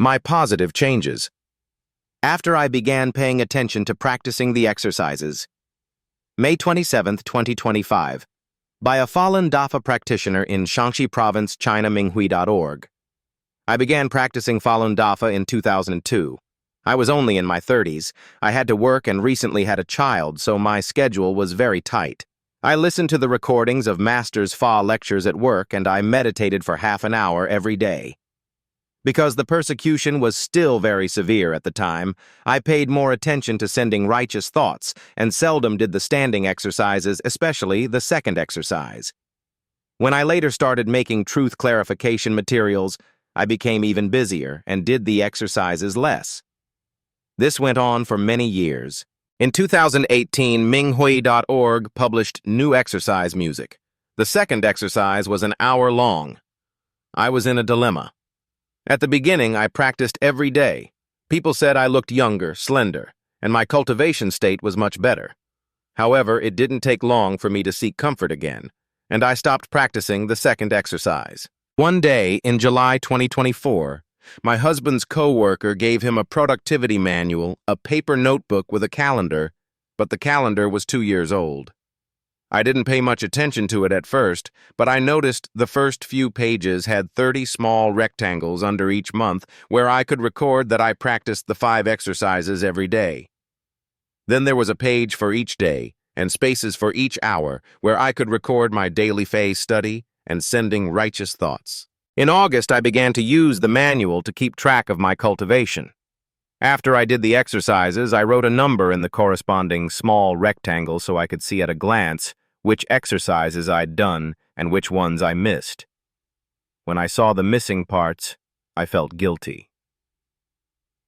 My positive changes. After I began paying attention to practicing the exercises. May 27, 2025. By a Falun Dafa practitioner in Shaanxi Province, China, Minghui.org. I began practicing Falun Dafa in 2002. I was only in my 30s. I had to work and recently had a child, so my schedule was very tight. I listened to the recordings of Master's Fa lectures at work and I meditated for half an hour every day. Because the persecution was still very severe at the time, I paid more attention to sending righteous thoughts and seldom did the standing exercises, especially the second exercise. When I later started making truth clarification materials, I became even busier and did the exercises less. This went on for many years. In 2018, Minghui.org published new exercise music. The second exercise was an hour long. I was in a dilemma. At the beginning, I practiced every day. People said I looked younger, slender, and my cultivation state was much better. However, it didn't take long for me to seek comfort again, and I stopped practicing the second exercise. One day, in July 2024, my husband's co-worker gave him a productivity manual, a paper notebook with a calendar, but the calendar was 2 years old. I didn't pay much attention to it at first, but I noticed the first few pages had 30 small rectangles under each month where I could record that I practiced the 5 exercises every day. Then there was a page for each day and spaces for each hour where I could record my daily phase study and sending righteous thoughts. In August, I began to use the manual to keep track of my cultivation. After I did the exercises, I wrote a number in the corresponding small rectangle so I could see at a glance which exercises I'd done and which ones I missed. When I saw the missing parts, I felt guilty.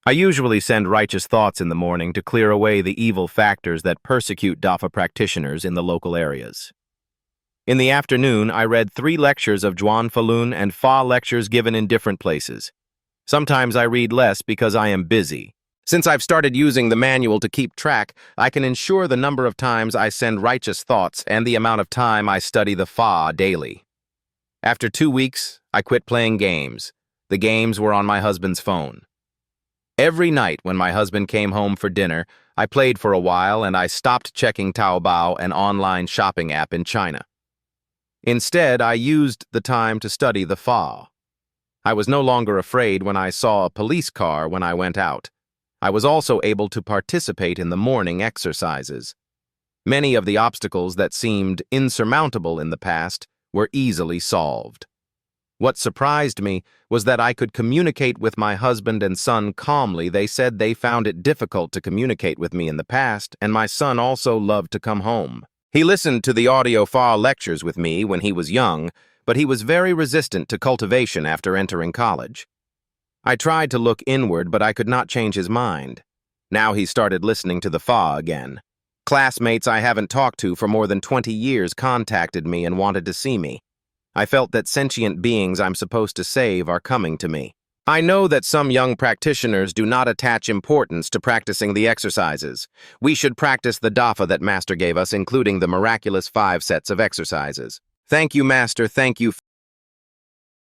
I usually send righteous thoughts in the morning to clear away the evil factors that persecute Dafa practitioners in the local areas. In the afternoon, I read 3 lectures of Zhuan Falun and Fa lectures given in different places. Sometimes I read less because I am busy. Since I've started using the manual to keep track, I can ensure the number of times I send righteous thoughts and the amount of time I study the Fa daily. After 2 weeks, I quit playing games. The games were on my husband's phone. Every night when my husband came home for dinner, I played for a while and I stopped checking Taobao, an online shopping app in China. Instead, I used the time to study the Fa. I was no longer afraid when I saw a police car when I went out. I was also able to participate in the morning exercises. Many of the obstacles that seemed insurmountable in the past were easily solved. What surprised me was that I could communicate with my husband and son calmly. They said they found it difficult to communicate with me in the past, and my son also loved to come home. He listened to the audio Fa lectures with me when he was young, but he was very resistant to cultivation after entering college. I tried to look inward, but I could not change his mind. Now he started listening to the Fa again. Classmates I haven't talked to for more than 20 years contacted me and wanted to see me. I felt that sentient beings I'm supposed to save are coming to me. I know that some young practitioners do not attach importance to practicing the exercises. We should practice the Dafa that Master gave us, including the miraculous 5 sets of exercises. Thank you, Master. Thank you.